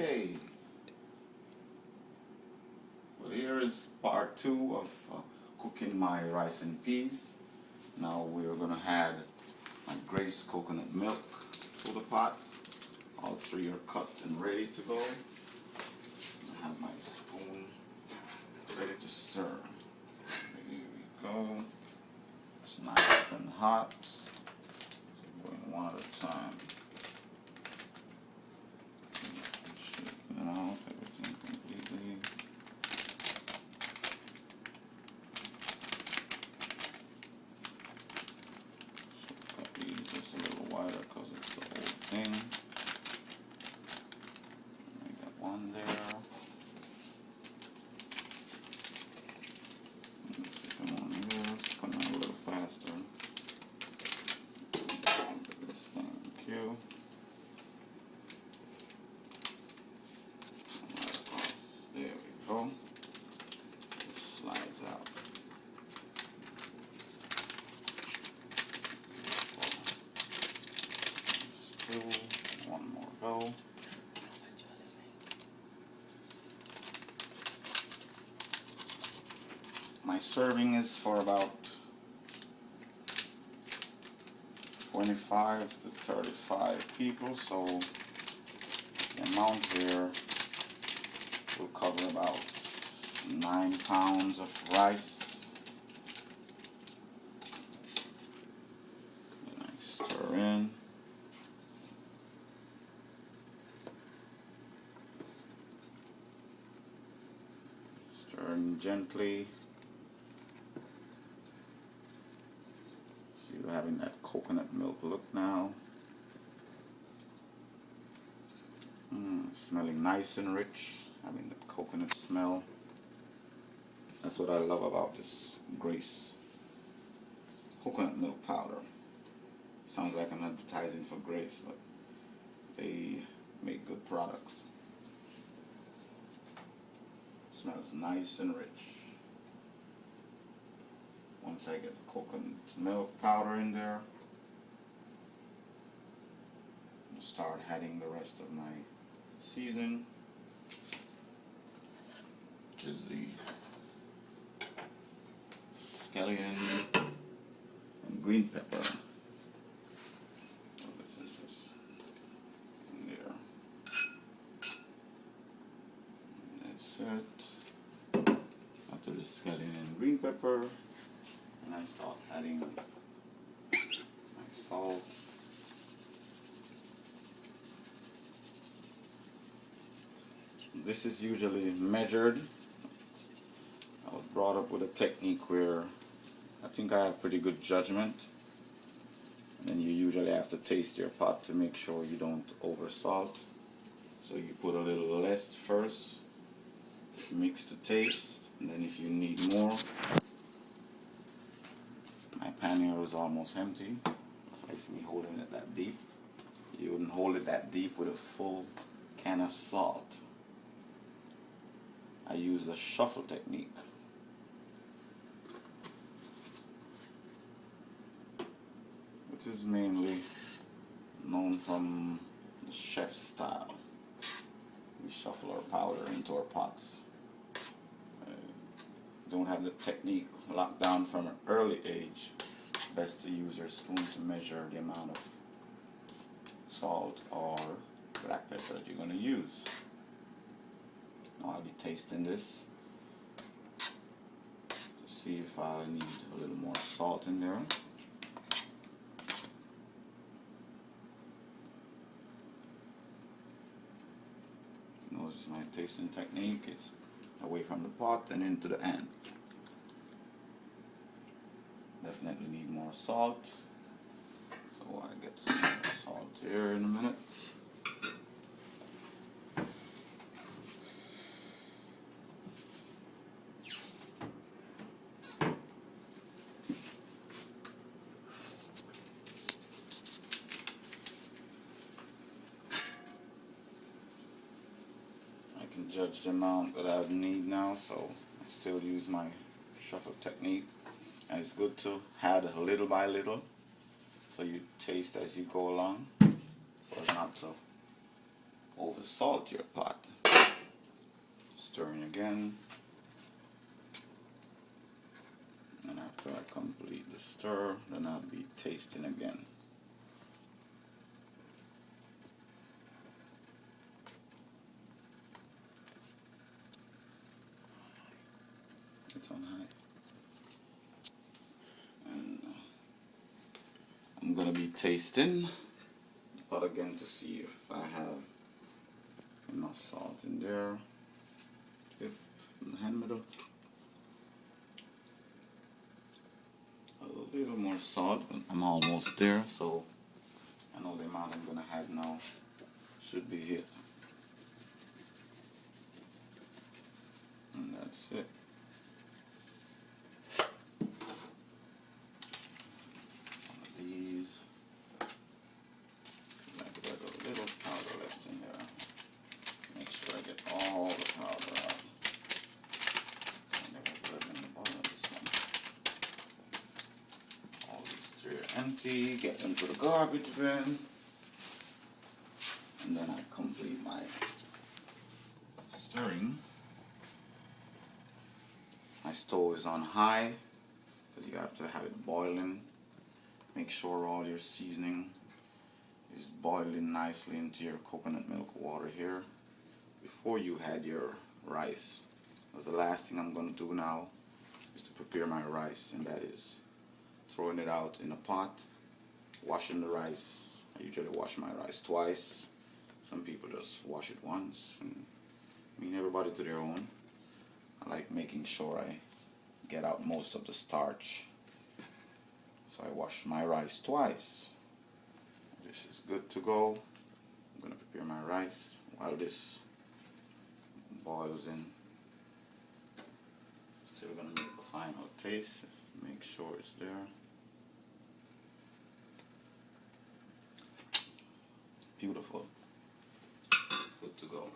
Okay, well, here is part 2 of cooking my rice and peas. Now we're going to add my Grace coconut milk to the pot. All 3 are cut and ready to go. I have my spoon ready to stir. Here we go. It's nice and hot. So going one at a time. Shaking out everything completely. So cut these just a little wider because it's the whole thing. I got one there. And the second one here. It's coming a little faster. Look at this thing. Thank you. There we go. It slides out. Still one more go. My serving is for about 25 to 35 people, so the amount here will cover about 9 pounds of rice. Then I stir in. Stir in gently. So you're having that coconut milk look now. Smelling nice and rich, having the coconut smell. That's what I love about this Grace coconut milk powder. Sounds like I'm advertising for Grace, but they make good products. Smells nice and rich. Once I get the coconut milk powder in there, I'll start adding the rest of my seasoning, which is the scallion and green pepper. So this is just in there. And that's it. After the scallion and green pepper, and I start adding my salt. This is usually measured. I was brought up with a technique where I think I have pretty good judgment. And then you usually have to taste your pot to make sure you don't over salt. So you put a little less first, mix to taste, and then if you need more. My pan here is almost empty. That's why you see me holding it that deep. You wouldn't hold it that deep with a full can of salt. I use the shuffle technique. Which is mainly known from the chef style. We shuffle our powder into our pots. Don't have the technique locked down from an early age. It's best to use your spoon to measure the amount of salt or black pepper that you're going to use. Now I'll be tasting this to see if I need a little more salt in there. You know, this is my tasting technique. It's away from the pot and into the end. Definitely need more salt. So I get some more salt here in a minute. Judge the amount that I need now, so I still use my shuffle technique, and it's good to add little by little so you taste as you go along, so as not to over salt your pot. Stirring again. And after I complete the stir, then I'll be tasting again. It's on high. And I'm gonna be tasting the pot again to see if I have enough salt in there. Tip in the hand middle. A little more salt, but I'm almost there, so I know the amount I'm gonna have now should be hit. And that's it. One of these. Like there's a little powder left in there. Make sure I get all the powder out. And there was blood in the bottom of this one. All these three are empty. Get them to the garbage bin. And then I complete my stirring. My stove is on high because you have to have it boiling. Make sure all your seasoning is boiling nicely into your coconut milk water here before you add your rice. Because the last thing I'm going to do now is to prepare my rice, and that is throwing it out in a pot, washing the rice. I usually wash my rice twice. Some people just wash it once, and I mean, everybody to their own. I like making sure I get out most of the starch. So I wash my rice twice. This is good to go. I'm going to prepare my rice while this boils in. Still going to make a final taste. Make sure it's there. Beautiful. It's good to go.